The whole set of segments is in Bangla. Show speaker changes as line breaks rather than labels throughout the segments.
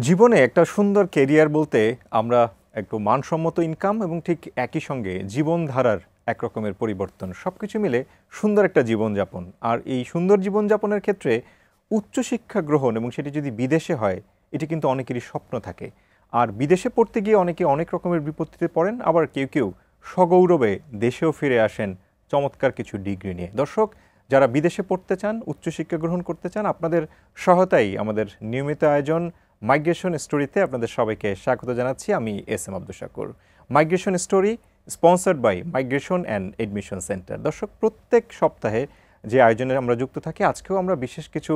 জীবনে একটা সুন্দর ক্যারিয়ার বলতে আমরা একটু মানসম্মত ইনকাম এবং ঠিক একই সঙ্গে জীবনধারার একরকমের পরিবর্তন সবকিছু মিলে সুন্দর একটা জীবনযাপন। আর এই সুন্দর জীবনযাপনের ক্ষেত্রে উচ্চশিক্ষা গ্রহণ এবং সেটি যদি বিদেশে হয় এটি কিন্তু অনেকেরই স্বপ্ন থাকে। আর বিদেশে পড়তে গিয়ে অনেকে অনেক রকমের বিপত্তিতে পড়েন, আবার কেউ কেউ সগৌরবে দেশেও ফিরে আসেন চমৎকার কিছু ডিগ্রি নিয়ে। দর্শক, যারা বিদেশে পড়তে চান, উচ্চশিক্ষা গ্রহণ করতে চান, আপনাদের সহায়তাই আমাদের নিয়মিত আয়োজন মাইগ্রেশন স্টোরিতে আপনাদের সবাইকে স্বাগত জানাচ্ছি। আমি S M Abdul Shakur. Migration story sponsored by migration and admission centre. দর্শক, প্রত্যেক সপ্তাহে যে আয়োজনে আমরা যুক্ত থাকি, আজকেও আমরা বিশেষ কিছু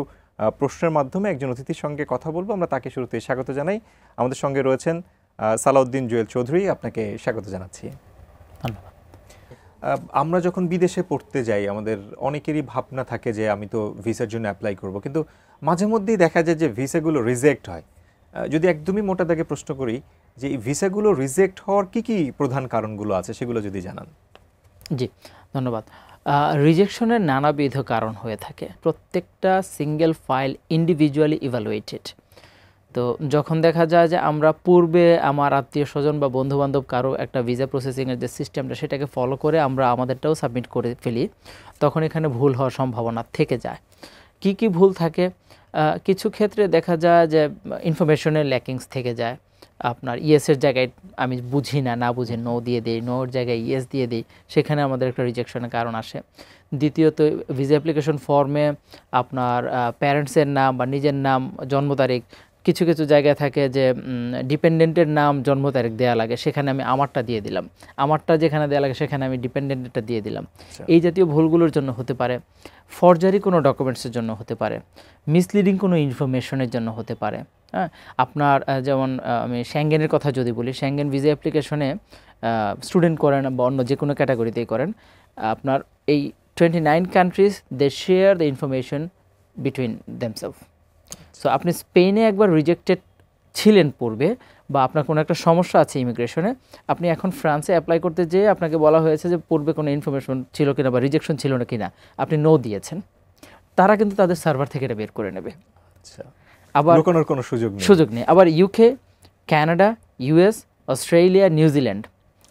প্রশ্নের মাধ্যমে একজন অতিথির সঙ্গে কথা বলবো। আমরা তাকে শুরুতে স্বাগত জানাই। আমাদের সঙ্গে রয়েছেন সালাউদ্দিন জুয়েল চৌধুরী, আপনাকে স্বাগত জানাচ্ছি।
ধন্যবাদ।
আমরা যখন বিদেশে পড়তে যাই আমাদের অনেকেরই ভাবনা থাকে যে আমি তো ভিসার জন্য অ্যাপ্লাই করব, কিন্তু মাঝে মধ্যেই দেখা যায় যে ভিসাগুলো রিজেক্ট হয়। যদি একদমই মোটা দাগে প্রশ্ন করি যে এই ভিসাগুলো রিজেক্ট হওয়ার কি প্রধান কারণগুলো আছে সেগুলো যদি জানান।
জি, ধন্যবাদ। রিজেকশনের নানাবিধ কারণ হয়ে থাকে, প্রত্যেকটা সিঙ্গেল ফাইল ইন্ডিভিজুয়ালি ইভ্যালুয়েটেড। তো যখন দেখা যায় যে আমরা পূর্বে আমার আত্মীয় স্বজন বা বন্ধুবান্ধব কারো একটা ভিসা প্রসেসিংয়ের যে সিস্টেমটা সেটাকে ফলো করে আমরা আমাদেরটাও সাবমিট করে ফেলি, তখন এখানে ভুল হওয়ার সম্ভাবনা থেকে যায়। কি ভুল থাকে? কিছু ক্ষেত্রে দেখা যায় যে ইনফরমেশনের ল্যাকিংস থেকে যায়। আপনার ইয়েসের জায়গায় আমি বুঝি না বুঝে নো দিয়ে দিই, নোর জায়গায় ইয়েস দিয়ে দিই, সেখানে আমাদের একটা রিজেকশনের কারণ আসে। দ্বিতীয়ত, ভিসা অ্যাপ্লিকেশন ফর্মে আপনার প্যারেন্টসের নাম বা নিজের নাম, জন্ম তারিখ, কিছু জায়গায় থাকে যে ডিপেন্ডেন্টের নাম, জন্ম তারিখ দেওয়া লাগে, সেখানে আমি আমারটা দিয়ে দিলাম। আমারটা যেখানে দেওয়া লাগে সেখানে আমি ডিপেন্ডেন্টেরটা দিয়ে দিলাম। এই জাতীয় ভুলগুলোর জন্য হতে পারে। ফরজারি কোনো ডকুমেন্টসের জন্য হতে পারে। মিসলিডিং কোনো ইনফরমেশনের জন্য হতে পারে। হ্যাঁ, আপনার যেমন আমি শ্যাঙ্গেনের কথা যদি বলি, শ্যাঙ্গেন ভিসা অ্যাপ্লিকেশনে স্টুডেন্ট করেন বা অন্য যে কোনো ক্যাটাগরিতেই করেন, আপনার এই 29 countries they share the information between themselves. So আপনি স্পেনে একবার রিজেক্টেড ছিলেন পূর্বে, বা আপনার কোনো একটা সমস্যা আছে ইমিগ্রেশনে, আপনি এখন ফ্রান্সে অ্যাপ্লাই করতে যেয়ে আপনাকে বলা হয়েছে যে পূর্বে কোনো ইনফরমেশন ছিল কিনা বা রিজেকশন ছিল না কিনা, আপনি নো দিয়েছেন, তারা কিন্তু তাদের সার্ভার থেকে এটা বের করে নেবে।
আচ্ছা,
আবার
লুকানোর কোনো সুযোগ নেই।
আবার UK, Canada, US, Australia, New Zealand,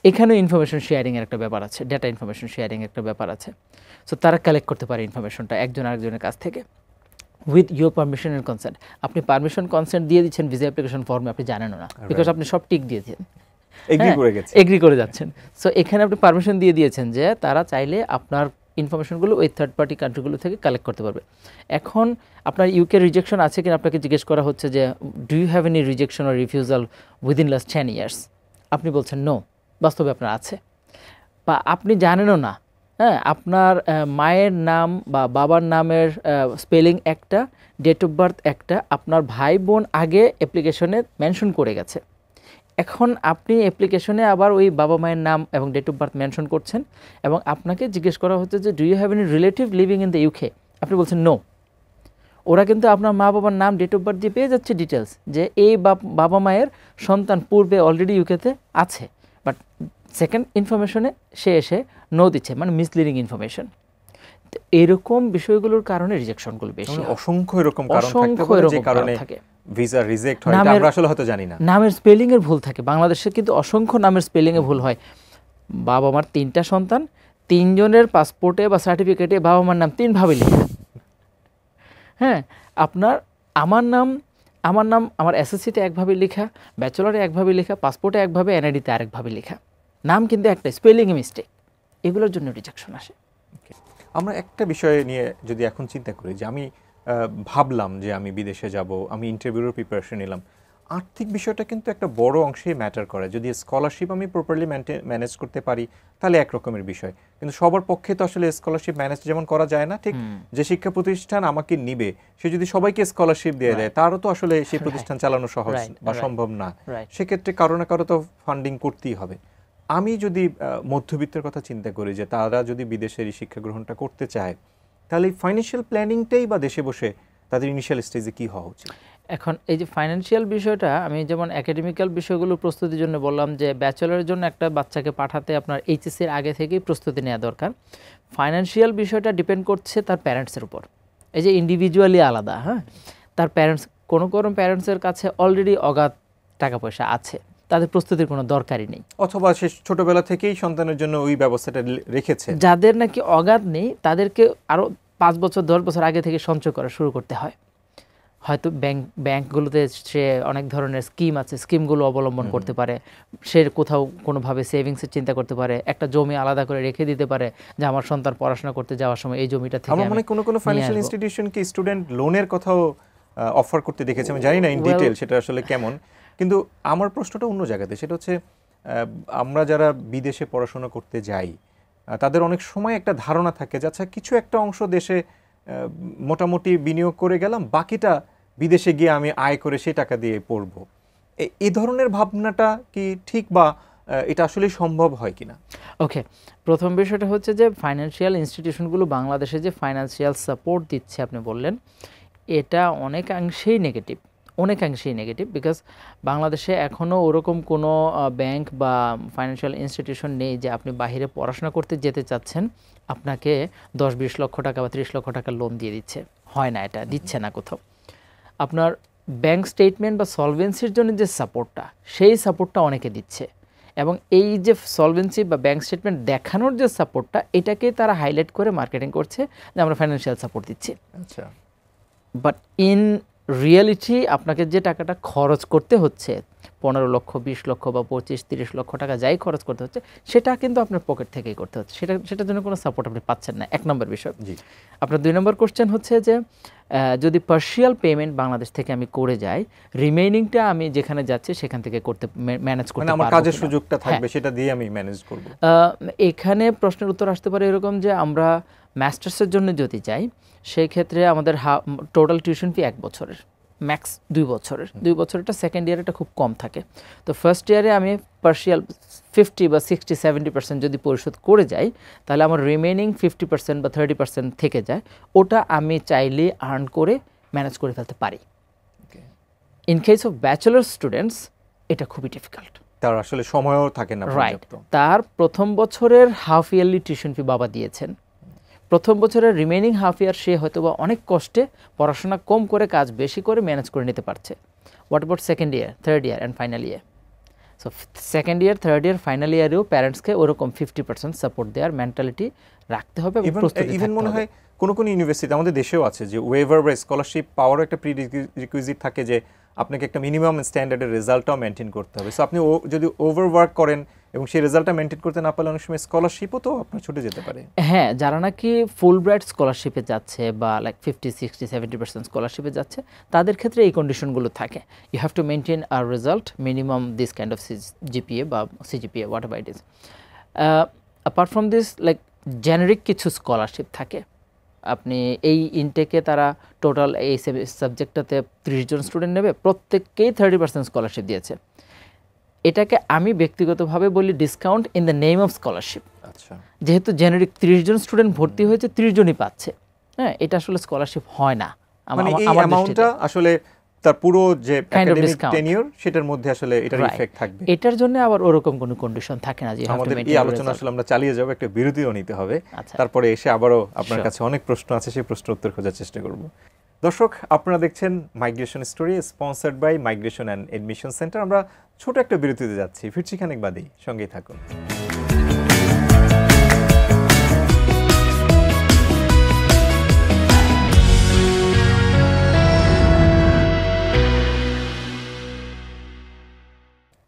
এখানেও ইনফরমেশন শেয়ারিংয়ের একটা ব্যাপার আছে, ডেটা ইনফরমেশন শেয়ারিংয়ের একটা ব্যাপার আছে। সো তারা কালেক্ট করতে পারে ইনফরমেশনটা একজন আরেকজনের কাছ থেকে with your permission and consent. আপনি পারমিশন কনসেন্ট দিয়ে দিচ্ছেন ভিসা অ্যাপ্লিকেশন ফর্মে, আপনি জানেনও না, বিকজ আপনি সব টিক দিয়েছেন, এগ্রি করে যাচ্ছেন। সো এখানে আপনি পারমিশন দিয়ে দিয়েছেন যে তারা চাইলে আপনার ইনফরমেশনগুলো ওই থার্ড পার্টি কান্ট্রিগুলো থেকে কালেক্ট করতে পারবে। এখন আপনার ইউকে রিজেকশন আছে কিনা আপনাকে জিজ্ঞেস করা হচ্ছে যে do you have any rejection or refusal within last 10 years? আপনি বলছেন নো, বাস্তবে আপনার আছে, বা আপনি জানেনও না। হ্যাঁ, আপনার মায়ের নাম বা বাবার নামের স্পেলিং একটা, ডেট অফ বার্থ একটা, আপনার ভাই বোন আগে অ্যাপ্লিকেশনে মেনশন করে গেছে। এখন আপনি অ্যাপ্লিকেশনে আবার ওই বাবা মায়ের নাম এবং ডেট অফ বার্থ মেনশন করছেন, এবং আপনাকে জিজ্ঞেস করা হচ্ছে যে do you have any relative living in the UK? আপনি বলছেন নো। ওরা কিন্তু আপনার মা বাবার নাম, ডেট অফ বার্থ দিয়ে পেয়ে যাচ্ছে ডিটেলস যে এই বাবা মায়ের সন্তান পূর্বে অলরেডি ইউকেতে আছে, বাট সেকেন্ড ইনফরমেশনে সে এসে নো দিচ্ছে, মানে মিসলিডিং ইনফরমেশন। এরকম বিষয়গুলোর কারণে রিজেকশনগুলো বেশি,
অসংখ্য এরকম কারণ থাকে। ভিসা রিজেক্ট হয়, আমরা আসলে হয়তো জানি না।
নামের স্পেলিং এর ভুল থাকে, বাংলাদেশে কিন্তু অসংখ্য নামের স্পেলিং এ ভুল হয়। বাবা মার 3টা সন্তান, 3 জনের পাসপোর্টে বা সার্টিফিকেটে বাবা মার নাম 3 ভাবে লেখা। হ্যাঁ, আমার নাম আমার এসএসসিতে একভাবে লেখা, ব্যাচেলরে একভাবে লেখা, পাসপোর্টে একভাবে, এনআইডিতে আরেকভাবে লেখা, নাম কিন্তু একটা, স্পেলিং এ মিস্টেক। এগুলোর জন্য রিজেকশন আসে।
আমরা একটা বিষয় নিয়ে যদি এখন চিন্তা করি যে আমি ভাবলাম যে আমি বিদেশে যাব, আমি ইন্টারভিউর প্রিপারেশন নিলাম, আর্থিক বিষয়টা কিন্তু একটা বড় অংশেই ম্যাটার করে। যদি স্কলারশিপ আমি প্রপারলি ম্যানেজ করতে পারি তাহলে একরকমের বিষয়, কিন্তু সবার পক্ষে তো আসলে স্কলারশিপ ম্যানেজ যেমন করা যায় না, ঠিক যে শিক্ষা প্রতিষ্ঠান আমাকে নিবে সে যদি সবাইকে স্কলারশিপ দিয়ে দেয় তারও তো আসলে সেই প্রতিষ্ঠান চালানো সহজ বা সম্ভব না। সেক্ষেত্রে কারো না কারো তো ফান্ডিং করতেই হবে। আমি যদি মধ্যবিত্তের কথা চিন্তা করি যে তারা যদি বিদেশের শিক্ষা গ্রহণটা করতে চায়, তাহলে ফাইন্যান্সিয়াল প্ল্যানিংটাই বা দেশে বসে তাদের ইনিশিয়াল স্টেজে কি হওয়া উচিত?
এখন এই যে ফাইন্যান্সিয়াল বিষয়টা, আমি যেমন একাডেমিক্যাল বিষয়গুলো প্রস্তুতির জন্য বললাম যে ব্যাচেলরের জন্য একটা বাচ্চাকে পাঠাতে আপনার এইচএসসির আগে থেকেই প্রস্তুতি নেওয়া দরকার। ফাইন্যান্সিয়াল বিষয়টা ডিপেন্ড করছে তার প্যারেন্টসের উপর। এই যে ইন্ডিভিজুয়ালি আলাদা, হ্যাঁ, তার প্যারেন্টস কোনো কোনো প্যারেন্টসের কাছে অলরেডি অগাধ টাকা পয়সা আছে, তাদের প্রস্তুতির কোনো দরকারই নেই,
অথবা সে ছোটবেলা থেকেই সন্তানের জন্য ওই ব্যবস্থাটা রেখেছে।
যাদের নাকি অগাধ নেই তাদেরকে আরও 5 বছর 10 বছর আগে থেকে সঞ্চয় করা শুরু করতে হয়। হয়তো ব্যাংকগুলোতে সে অনেক ধরনের স্কিম আছে, স্কিমগুলো অবলম্বন করতে পারে, সে কোথাও কোনোভাবে সেভিংসের চিন্তা করতে পারে, একটা জমি আলাদা করে রেখে দিতে পারে যে আমার সন্তান পড়াশোনা করতে যাওয়ার সময় এই জমিটা থেকে
আমার মনে হয় কোনো ফাইন্যান্সিয়াল ইনস্টিটিউশন কি স্টুডেন্ট লোনের কথাও অফার করতে দেখেছি, আমি জানি না ইন ডিটেইল সেটা আসলে কেমন, কিন্তু আমার প্রশ্নটা অন্য জায়গাতে। সেটা হচ্ছে আমরা যারা বিদেশে পড়াশোনা করতে যাই তাদের অনেক সময় একটা ধারণা থাকে যে আচ্ছা কিছু একটা অংশ দেশে মোটামুটি বিনিয়োগ করে গেলাম, বাকিটা বিদেশে গিয়ে আমি আয় করে সেই টাকা দিয়ে পড়বো। এই ধরনের ভাবনাটা কি ঠিক, বা এটা আসলে সম্ভব হয় কিনা?
ওকে, প্রথম বিষয়টা হচ্ছে যে ফাইন্যান্সিয়াল ইনস্টিটিউশনগুলো বাংলাদেশে যে ফাইন্যান্সিয়াল সাপোর্ট দিচ্ছে আপনি বললেন, এটা অনেকাংশেই নেগেটিভ, অনেকাংশেই নেগেটিভ। বিকজ বাংলাদেশে এখনও ওরকম কোনো ব্যাংক বা ফাইন্যান্সিয়াল ইনস্টিটিউশন নেই যে আপনি বাইরে পড়াশোনা করতে যেতে চাচ্ছেন, আপনাকে 10-20 লক্ষ টাকা বা 30 লক্ষ টাকা লোন দিয়ে দিচ্ছে। হয় না, এটা দিচ্ছে না কোথাও। আপনার ব্যাংক স্টেটমেন্ট বা সলভেন্সির জন্য যে সাপোর্টটা, সেই সাপোর্টটা অনেকে দিচ্ছে, এবং এই যে সলভেন্সি বা ব্যাংক স্টেটমেন্ট দেখানোর যে সাপোর্টটা, এটাকে তারা হাইলাইট করে মার্কেটিং করছে যে আমরা ফাইন্যান্সিয়াল সাপোর্ট দিচ্ছি।
আচ্ছা,
বাট ইন রিয়েলিটি আপনাকে যে টাকাটা খরচ করতে হচ্ছে, 15 লক্ষ 20 লক্ষ বা 25-30 লক্ষ টাকা যাই খরচ করতে হচ্ছে, সেটা কিন্তু আপনার পকেট থেকেই করতে হচ্ছে, সেটার জন্য কোনো সাপোর্ট আপনি পাচ্ছেন না। 1 নম্বর বিষয়। আপনার 2 নম্বর কোশ্চেন হচ্ছে যে যদি পার্শিয়াল পেমেন্ট বাংলাদেশ থেকে আমি করে যাই, রিমেইনিংটা আমি যেখানে যাচ্ছি সেখান থেকে করতে ম্যানেজ করতে পারবো,
আমার কাজের সুযোগটা থাকবে সেটা দিয়ে আমি ম্যানেজ করব।
এখানে প্রশ্নের উত্তর আসতে পারে এরকম যে আমরা মাস্টার্সের জন্য যদি যাই, সেই ক্ষেত্রে আমাদের টোটাল টিউশন ফি 1 বছরের, ম্যাক্স 2 বছরের। 2 বছরেরটা সেকেন্ড ইয়ারেটা খুব কম থাকে। তো ফার্স্ট ইয়ারে আমি পার্শিয়াল 50 বা 60-70% যদি পরিশোধ করে যাই, তাহলে আমার রিমেইনিং 50% বা 30% থেকে যায়, ওটা আমি চাইলে আর্ন করে ম্যানেজ করে ফেলতে পারি। In case of bachelor students এটা খুবই ডিফিকাল্ট,
তার আসলে সময়ও থাকে না পর্যাপ্ত।
তার প্রথম বছরের হাফ ইয়ারলি টিউশন ফি বাবা দিয়েছেন, প্রথম বছরের রিমেইনিং হাফ ইয়ার সে হয়তো বা অনেক কষ্টে পড়াশোনা কম করে কাজ বেশি করে ম্যানেজ করে নিতে পারছে। What about second year, third year and final year? So second year, third year, final ইয়ারেও প্যারেন্টসকে ওরকম 50% সাপোর্ট দেওয়ার মেন্টালিটি রাখতে হবে এবং প্রস্তুতি থাকতে হবে।
মনে হয় কোনো ইউনিভার্সিটি আমাদের দেশেও আছে যে ওয়েভার বা স্কলারশিপ পাওয়ার একটা প্রিরিকুইজিট থাকে যে আপনাকে একটা মিনিমাম স্ট্যান্ডার্ডের রেজাল্টটাও মেনটেন করতে হবে। সো আপনি যদি ওভারওয়ার্ক করেন এবং সেই রেজাল্টটা মেনটেন করতে না পারলে অনেক সময় স্কলারশিপও তো আপনার ছুটে যেতে পারে।
হ্যাঁ, যারা নাকি ফুল ব্রাইট স্কলারশিপে যাচ্ছে বা লাইক 50-60-70% স্কলারশিপে যাচ্ছে, তাদের ক্ষেত্রে এই কন্ডিশনগুলো থাকে। You have to maintain our result minimum this kind of GPA বা CGPA, whatever it is. Apart from this, like generic কিছু স্কলারশিপ থাকে। আপনি এই ইনটেকে তারা টোটাল এই সাবজেক্টটাতে 30 জন স্টুডেন্ট নেবে, প্রত্যেককেই 30% স্কলারশিপ দিয়েছে। এটাকে আমি ব্যক্তিগতভাবে বলি discount in the name of scholarship.
আচ্ছা,
যেহেতু জেনারিক 30 জন স্টুডেন্ট ভর্তি হয়েছে, 30 জনই পাচ্ছে। হ্যাঁ, এটা আসলে স্কলারশিপ হয় না।
মানে এই অ্যামাউন্টটা আসলে তার পুরো যে একাডেমিক টেনিউর সেটার মধ্যে আসলে এটার ইফেক্ট থাকবে।
এটার জন্য আবার ওরকম কোনো কন্ডিশন থাকে না যে
আমাদের এই আলোচনা আসলে আমরা চালিয়ে যাব, একটা বিরতিও নিতে হবে। তারপরে এসে আবারও আপনার কাছে অনেক প্রশ্ন আছে, সেই প্রশ্নের উত্তর খোঁজার চেষ্টা করব। দর্শক, আপনারা দেখছেন migration story, sponsored by migration and admission centre. আমরা ছোট একটা বিরতিতে যাচ্ছি, ফিরছি খানিক বাদেই, সঙ্গেই থাকুন।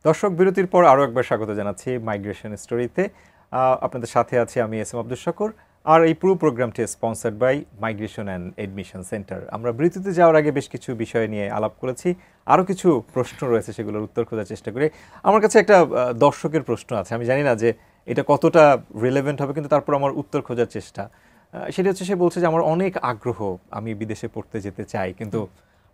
দর্শক, বিরতির পর আরও একবার স্বাগত জানাচ্ছি মাইগ্রেশন স্টোরিতে। আপনাদের সাথে আছি আমি এস এম আব্দুল শাকুর, আর এই পুরো প্রোগ্রামটি sponsored by migration and admission centre. আমরা বিরতিতে যাওয়ার আগে বেশ কিছু বিষয় নিয়ে আলাপ করেছি, আরও কিছু প্রশ্ন রয়েছে, সেগুলোর উত্তর খোঁজার চেষ্টা করি। আমার কাছে একটা দর্শকের প্রশ্ন আছে, আমি জানি না যে এটা কতটা রিলেভেন্ট হবে, কিন্তু তারপর আমার উত্তর খোঁজার চেষ্টা। সেটা হচ্ছে, সে বলছে যে আমার অনেক আগ্রহ, আমি বিদেশে পড়তে যেতে চাই, কিন্তু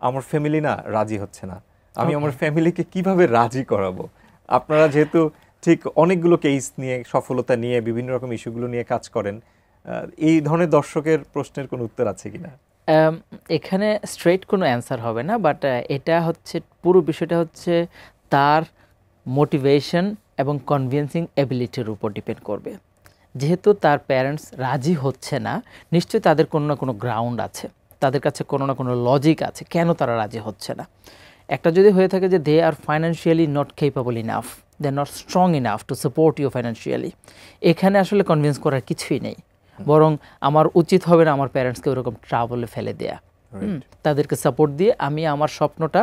আমার ফ্যামিলি না রাজি হচ্ছে না। আমি আমার ফ্যামিলিকে কিভাবে রাজি করাবো? আপনারা যেহেতু ঠিক অনেকগুলো কেস নিয়ে, সফলতা নিয়ে, বিভিন্ন রকম ইস্যুগুলো নিয়ে কাজ করেন, এই ধরনের দর্শকের প্রশ্নের কোনো উত্তর আছে কিনা?
এখানে স্ট্রেট কোনো অ্যান্সার হবে না, বাট এটা হচ্ছে, পুরো বিষয়টা হচ্ছে তার মোটিভেশন এবং কনভিন্সিং এবিলিটির উপর ডিপেন্ড করবে। যেহেতু তার প্যারেন্টস রাজি হচ্ছে না, নিশ্চয়ই তাদের কোনো না কোনো গ্রাউন্ড আছে। তাদের কাছে কোনো না কোনো লজিক আছে কেন তারা রাজি হচ্ছে না। একটা যদি হয়ে থাকে যে they are financially not capable enough, they are not strong enough to support you financially, এখানে আসলে কনভিন্স করার কিছুই নেই, বরং আমার উচিত হবে না আমার প্যারেন্টসকে ওরকম ট্রাবলে ফেলে দেয়া, তাদেরকে সাপোর্ট দিয়ে আমি আমার স্বপ্নটা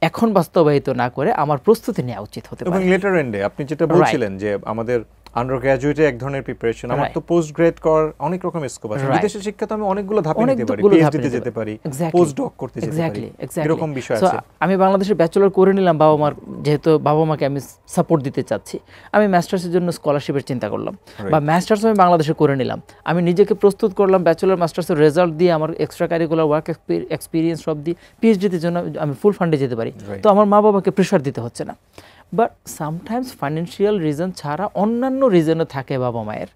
এখন বাস্তবায়িত না করে আমার প্রস্তুতি নেওয়া উচিত হতে পারে।
এবং লেটার এন্ডে আপনি যেটা বলছিলেন যে আমাদের আন্ডার গ্র্যাজুয়েটে এক ধরনের প্রিপারেশন, আমার তো পোস্ট গ্রেড করার অনেক রকমের স্কোপ আছে। বিদেশের শিক্ষা তো আমি অনেকগুলো ধাপে নিতে পারি, পিএইচডি তে যেতে পারি, পোস্ট ডক করতে যেতে পারি, এরকম বিষয় আছে।
আমি বাংলাদেশে ব্যাচেলর করে নিলাম, বাবা মার যেহেতু বাবা মাকে আমি সাপোর্ট দিতে চাচ্ছি, আমি মাস্টার্সের জন্য স্কলারশিপের চিন্তা করলাম, বা মাস্টার্স আমি বাংলাদেশে করে নিলাম, আমি নিজেকে প্রস্তুত করলাম ব্যাচেলর মাস্টার্সের রেজাল্ট দিয়ে, আমার এক্সট্রা কারিকুলার ওয়ার্ক এক্সপিরিয়েন্স সব দিয়ে পিএইচডির জন্য আমি ফুল ফান্ডে যেতে পারি। তো আমার মা বাবাকে প্রেশার দিতে হচ্ছে না। বাট সামটাইমস ফাইন্যান্সিয়াল রিজন ছাড়া অন্যান্য রিজনও থাকে বাবা মায়ের,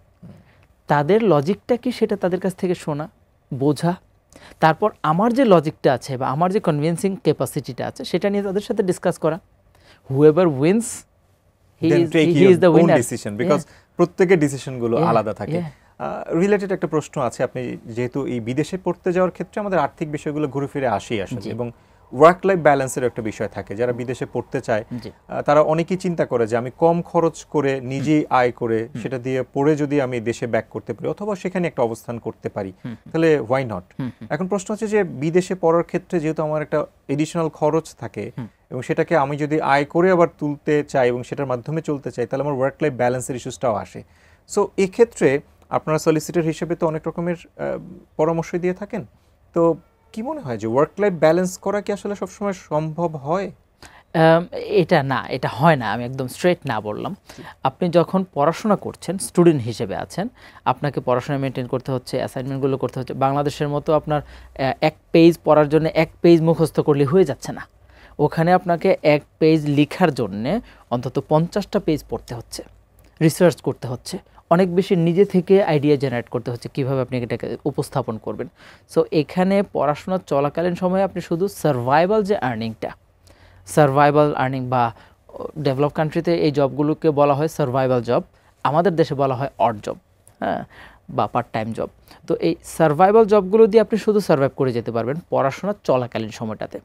তাদের লজিকটা কি সেটা তাদের কাছ থেকে শোনা, বোঝা, তারপর আমার যে লজিকটা আছে বা আমার যে কনভিন্সিং ক্যাপাসিটিটা আছে সেটা নিয়ে তাদের সাথে ডিসকাস করা। Whoever wins he is the winner,
decision, because প্রত্যেকের ডিসিশনগুলো আলাদা থাকে। রিলেটেড একটা প্রশ্ন আছে, আপনি যেহেতু এই বিদেশে পড়তে যাওয়ার ক্ষেত্রে আমাদের আর্থিক বিষয়গুলো ঘুরে ফিরে আসে এবং ওয়ার্ক লাইফ ব্যালেন্সের একটা বিষয় থাকে। যারা বিদেশে পড়তে চায় তারা অনেকেই চিন্তা করে যে আমি কম খরচ করে নিজেই আয় করে সেটা দিয়ে পড়ে যদি আমি দেশে ব্যাক করতে পারি অথবা সেখানে একটা অবস্থান করতে পারি, তাহলে হোয়াই নট। এখন প্রশ্ন হচ্ছে যে বিদেশে পড়ার ক্ষেত্রে যেহেতু আমার একটা এডিশনাল খরচ থাকে এবং সেটাকে আমি যদি আয় করে আবার তুলতে চাই এবং সেটার মাধ্যমে চলতে চাই, তাহলে আমার ওয়ার্ক লাইফ ব্যালেন্সের ইস্যুসটাও আসে। সো এক্ষেত্রে আপনারা সলিসিটর হিসেবে তো অনেক রকমের পরামর্শ দিয়ে থাকেন, তো কি মনে হয় যে ওয়ার্ক লাইফ ব্যালেন্স করা কি আসলে সবসময় সম্ভব হয়?
এটা না, এটা হয় না, আমি একদম স্ট্রেট না বললাম। আপনি যখন পড়াশোনা করছেন, স্টুডেন্ট হিসেবে আছেন, আপনাকে পড়াশোনা মেনটেন করতে হচ্ছে, অ্যাসাইনমেন্টগুলো করতে হচ্ছে। বাংলাদেশের মতো আপনার এক পেজ পড়ার জন্য এক পেজ মুখস্থ করলে হয়ে যাচ্ছে না, ওখানে আপনাকে এক পেজ লেখার জন্যে অন্তত 50টা পেজ পড়তে হচ্ছে, রিসার্চ করতে হচ্ছে, অনেক বেশি নিজে থেকে আইডিয়া জেনারেট করতে হচ্ছে কীভাবে আপনি এটাকে উপস্থাপন করবেন। সো এখানে পড়াশোনা চলাকালীন সময়ে আপনি শুধু সার্ভাইভাল যে আর্নিংটা, সার্ভাইভাল আর্নিং বা ডেভেলপ কান্ট্রিতে এই জবগুলোকে বলা হয় সার্ভাইভাল জব, আমাদের দেশে বলা হয় অড জব, হ্যাঁ, বা পার্ট টাইম জব। তো এই সার্ভাইভাল জবগুলো দিয়ে আপনি শুধু সার্ভাইভ করে যেতে পারবেন পড়াশোনা চলাকালীন সময়টাতে।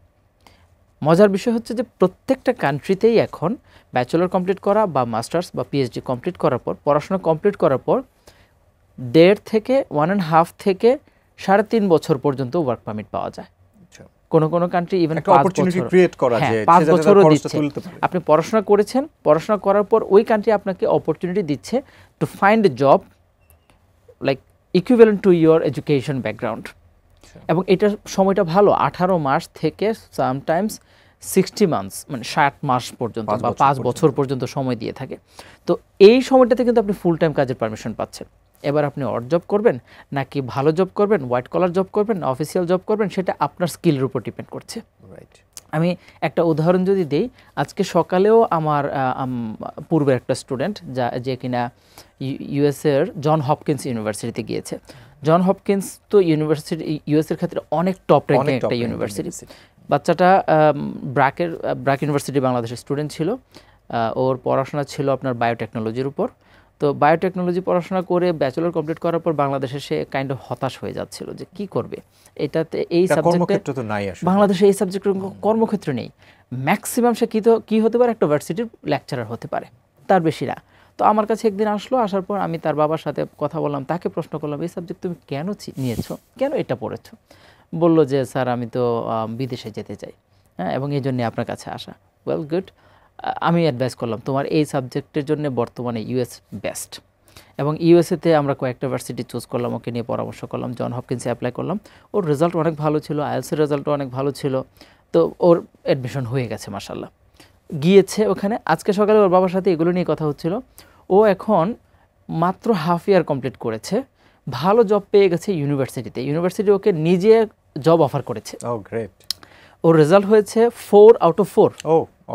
মজার বিষয় হচ্ছে যে প্রত্যেকটা কান্ট্রিতেই এখন ব্যাচেলর কমপ্লিট করা বা মাস্টার্স বা পিএইচডি কমপ্লিট করার পর, পড়াশোনা কমপ্লিট করার পর 1.5 থেকে 1.5 থেকে 3.5 বছর পর্যন্ত ওয়ার্ক পারমিট পাওয়া যায়। কোন কোন কান্ট্রি ইভেন 5 বছরও দিচ্ছে। আপনি পড়াশোনা করেছেন, পড়াশোনা করার পর ওই কান্ট্রি আপনাকে অপরচুনিটি দিচ্ছে to find a job like equivalent to your education background. এবং এটার সময়টা ভালো, 18 মাস থেকে সামটাইমস 60 মান্থস, মানে 60 মাস পর্যন্ত বা 5 বছর পর্যন্ত সময় দিয়ে থাকে। তো এই সময়টাতে কিন্তু আপনি ফুল টাইম কাজের পারমিশন পাচ্ছেন। এবার আপনি অড জব করবেন নাকি ভালো জব করবেন, হোয়াইট কলার জব করবেন, অফিসিয়াল জব করবেন, সেটা আপনার স্কিলের উপর ডিপেন্ড করছে। আমি একটা উদাহরণ যদি দেই, আজকে সকালেও আমার পূর্বের একটা স্টুডেন্ট যে কিনা ইউএসএর জন হপকিন্স ইউনিভার্সিটিতে গিয়েছে। জন হপকিন্স তো ইউনিভার্সিটি ইউএসএর ক্ষেত্রে অনেক টপ র্যাঙ্কিং একটা ইউনিভার্সিটি। বাচ্চাটা ব্র্যাক ইউনিভার্সিটি বাংলাদেশের স্টুডেন্ট ছিল। ওর পড়াশোনা ছিল আপনার বায়োটেকনোলজির উপর। তো বায়োটেকনোলজি পড়াশোনা করে ব্যাচেলর কমপ্লিট করার পর বাংলাদেশে সে কাইন্ড অফ হতাশ হয়ে যাচ্ছিল যে কি করবে, এটাতে এই সাবজেক্টে বাংলাদেশে এই সাবজেক্টের কর্মক্ষেত্র নেই। ম্যাক্সিমাম সে কি হতে পারে, একটা ভার্সিটির লেকচারার হতে পারে, তার বেশি না। তো আমার কাছে একদিন আসলো, আসার পর আমি তার বাবার সাথে কথা বললাম, তাকে প্রশ্ন করলাম এই সাবজেক্ট তুমি কেন নিয়েছো, কেন এটা পড়েছো? বলল যে স্যার আমি তো বিদেশে যেতে চাই, হ্যাঁ, এবং এই জন্যে আপনার কাছে আসা। Well good. আমি অ্যাডভাইস করলাম তোমার এই সাবজেক্টের জন্য বর্তমানে ইউএস বেস্ট, এবং ইউএসএতে আমরা কয়েকটা ভার্সিটি চুজ করলাম, ওকে নিয়ে পরামর্শ করলাম, জন হপকিন্সে অ্যাপ্লাই করলাম। ওর রেজাল্ট অনেক ভালো ছিল, আইএলটিএসের রেজাল্টও অনেক ভালো ছিল, তো ওর অ্যাডমিশন হয়ে গেছে মাশাআল্লাহ, গিয়েছে ওখানে। আজকে সকালে ওর বাবার সাথে এগুলো নিয়ে কথা হচ্ছিল। ও এখন মাত্র হাফ ইয়ার কমপ্লিট করেছে, ভালো জব পেয়ে গেছে ইউনিভার্সিটিতে। ইউনিভার্সিটি ওকে নিজে জব অফার করেছে। ওর রেজাল্ট হয়েছে 4 আউট অফ 4।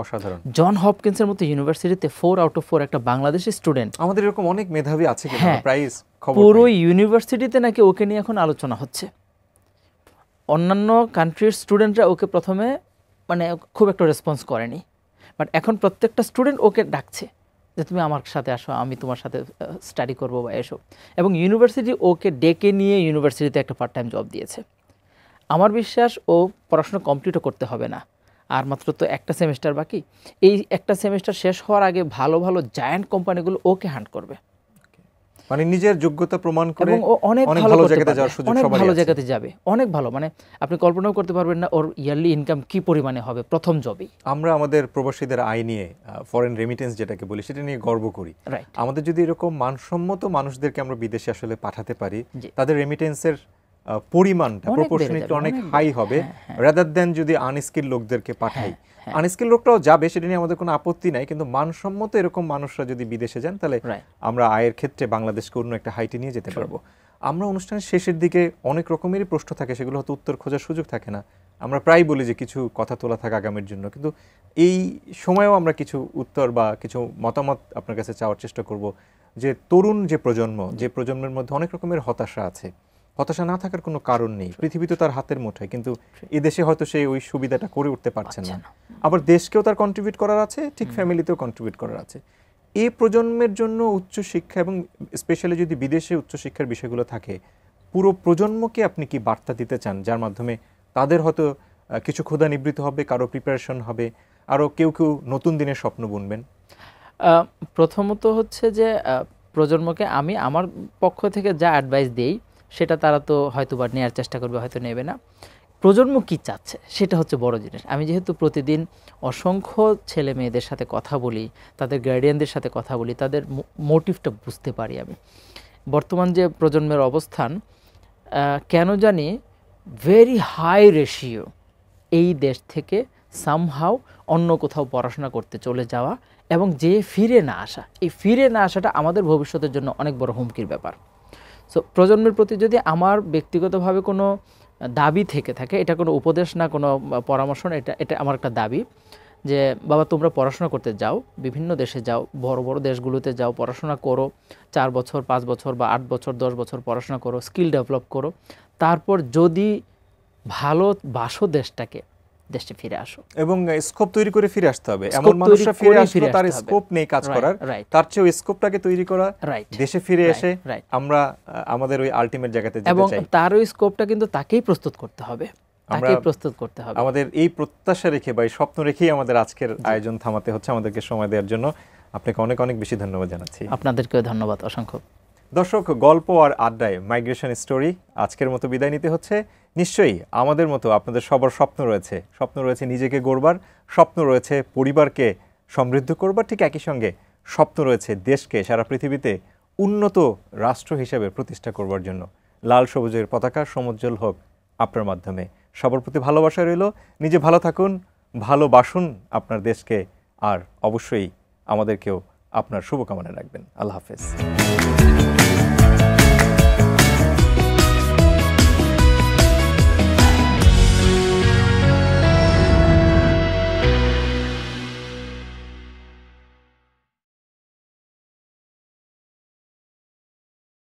অসাধারণ।
জন হপকিন্সের মতো ইউনিভার্সিটিতে 4 আউট অফ 4 একটা বাংলাদেশি স্টুডেন্ট।
আমাদের এরকম অনেক মেধাবী আছে কি না, প্রাইস খবর
পুরো ইউনিভার্সিটিতে নাকি ওকে নিয়ে এখন আলোচনা হচ্ছে। অন্যান্য কান্ট্রির স্টুডেন্টরা ওকে প্রথমে মানে খুব একটা রেসপন্স করেনি, বাট এখন প্রত্যেকটা স্টুডেন্ট ওকে ডাকছে যে তুমি আমার সাথে আসো, আমি তোমার সাথে স্টাডি করবো বা এসো। এবং ইউনিভার্সিটি ওকে ডেকে নিয়ে ইউনিভার্সিটিতে একটা পার্ট টাইম জব দিয়েছে। আমার বিশ্বাস ও পড়াশোনা কমপ্লিটও করতে হবে না, আর মাত্র তো একটা সেমিস্টার বাকি। এই একটা সেমিস্টার শেষ হওয়ার আগে ভালো ভালো জায়ান্ট কোম্পানিগুলো ওকে হ্যান্ড করবে,
মানে নিজের যোগ্যতা প্রমাণ করে
এবং ও অনেক ভালো
জায়গাতে যাওয়ার সুযোগ
অনেক
সবারই
ভালো
আছে।
জায়গাতে যাবে, অনেক ভালো। মানে আপনি কল্পনাও করতে পারবেন না ওর ইয়ারলি ইনকাম কি পরিমাণে হবে প্রথম জবেই।
আমরা আমাদের প্রবাসীদের আয় নিয়ে, ফরেন রেমিটেন্স যেটাকে বলি, সেটা নিয়ে গর্ব করি।
রাইট,
আমাদের যদি এরকম মানসম্মত মানুষদেরকে আমরা বিদেশে আসলে পাঠাতে পারি,
জি।
তাদের রেমিটেন্সের পরিমাণটা
অনেক বেড়ে
প্রপোর্শনালি
যাবে,
অনেক
অনেক
হাই
বেড়ে-
হবে,
হ্যাঁ,
রাদার দেন যদি আনস্কিল লোকদেরকে পাঠাই।
হ্যাঁ।
আনস্কিল লোকটাও যাবে, সেটা নিয়ে আমাদের কোনো আপত্তি নাই, কিন্তু মানসম্মত এরকম মানুষরা যদি বিদেশে যান, তাহলে
Right.
আমরা আয়ের ক্ষেত্রে বাংলাদেশকে অন্য একটা হাইটে নিয়ে যেতে পারবো। আমরা অনুষ্ঠানের শেষের দিকে অনেক রকমেরই প্রশ্ন থাকে, সেগুলো হয়তো উত্তর খোঁজার সুযোগ থাকে না। আমরা প্রায় বলি যে কিছু কথা তোলা থাক আগামীর জন্য, কিন্তু এই সময়েও আমরা কিছু উত্তর বা কিছু মতামত আপনার কাছে চাওয়ার চেষ্টা করব। যে তরুণ যে প্রজন্ম, যে প্রজন্মের মধ্যে অনেক রকমের হতাশা আছে, হতাশা না থাকার কোনো কারণ নেই, পৃথিবী তো তার হাতের মুঠোয়, কিন্তু এদেশে হয়তো সে ওই সুবিধাটা করে উঠতে পারছে না। আবার দেশকেও তার কন্ট্রিবিউট করার আছে, ঠিক ফ্যামিলিতেও কন্ট্রিবিউট করার আছে। এই প্রজন্মের জন্য উচ্চশিক্ষা, এবং স্পেশালি যদি বিদেশে উচ্চশিক্ষার বিষয়গুলো থাকে, পুরো প্রজন্মকে আপনি কি বার্তা দিতে চান, যার মাধ্যমে তাদের হয়তো কিছু ক্ষুধা নিবৃত্ত হবে, কারো প্রিপারেশন হবে, আরও কেউ কেউ নতুন দিনের স্বপ্ন বুনবেন?
প্রথমত হচ্ছে যে প্রজন্মকে আমি আমার পক্ষ থেকে যা অ্যাডভাইস দেই সেটা তারা তো হয়তো বা নেওয়ার চেষ্টা করবে, হয়তো নেবে না। প্রজন্ম কি চাচ্ছে সেটা হচ্ছে বড় জিনিস। আমি যেহেতু প্রতিদিন অসংখ্য ছেলে মেয়েদের সাথে কথা বলি, তাদের গার্ডিয়ানদের সাথে কথা বলি, তাদের মোটিভটা বুঝতে পারি আমি। বর্তমান যে প্রজন্মের অবস্থান, কেন জানি ভেরি হাই রেশিও এই দেশ থেকে সামহাও অন্য কোথাও পড়াশোনা করতে চলে যাওয়া এবং যে ফিরে না আসা, এই ফিরে না আসাটা আমাদের ভবিষ্যতের জন্য অনেক বড় হুমকির ব্যাপার। সো প্রজন্মের প্রতি যদি আমার ব্যক্তিগতভাবে কোনো দাবি থেকে থাকে, এটা কোনো উপদেশ না, কোনো পরামর্শ না, এটা আমার একটা দাবি যে বাবা তোমরা পড়াশোনা করতে যাও, বিভিন্ন দেশে যাও, বড় বড় দেশগুলোতে যাও, পড়াশোনা করো, 4 বছর 5 বছর বা 8 বছর 10 বছর পড়াশোনা করো, স্কিল ডেভেলপ করো, তারপর যদি ভালো বাসো দেশটাকে, দেশে ফিরে আসো।
এবং স্কোপ তৈরি করে ফিরে আসতে হবে। এমন মানুষরা ফিরে আসলে তার স্কোপ নেই কাজ করার, তার চেয়ে ওই স্কোপটাকে তৈরি করা, দেশে ফিরে এসে আমরা আমাদের ওই আলটিমেট জায়গাতে যেতে চাই।
এবং তার ওই স্কোপটা কিন্তু তাকেই প্রস্তুত করতে হবে, তাকেই প্রস্তুত করতে হবে।
আমাদের এই প্রত্যাশা রেখে বা এই স্বপ্ন রেখেই আমাদের আজকের আয়োজন থামাতে হচ্ছে। আমাদেরকে সময় দেওয়ার জন্য আপনাকে অনেক অনেক বেশি ধন্যবাদ জানাচ্ছি।
আপনাদেরকেও ধন্যবাদ অসংখ্য।
দর্শক, গল্প আর আড্ডায় মাইগ্রেশন স্টোরি আজকের মতো বিদায় নিতে হচ্ছে। নিশ্চয়ই আমাদের মতো আপনাদের সবার স্বপ্ন রয়েছে, স্বপ্ন রয়েছে নিজেকে গড়বার, স্বপ্ন রয়েছে পরিবারকে সমৃদ্ধ করবার, ঠিক একই সঙ্গে স্বপ্ন রয়েছে দেশকে সারা পৃথিবীতে উন্নত রাষ্ট্র হিসেবে প্রতিষ্ঠা করবার জন্য। লাল সবুজের পতাকা সমুজ্জ্বল হোক আপনার মাধ্যমে। সবার প্রতি ভালোবাসা রইল। নিজে ভালো থাকুন, ভালোবাসুন আপনার দেশকে, আর অবশ্যই আমাদেরকেও আপনার শুভকামনা রাখবেন। আল্লাহ হাফেজ।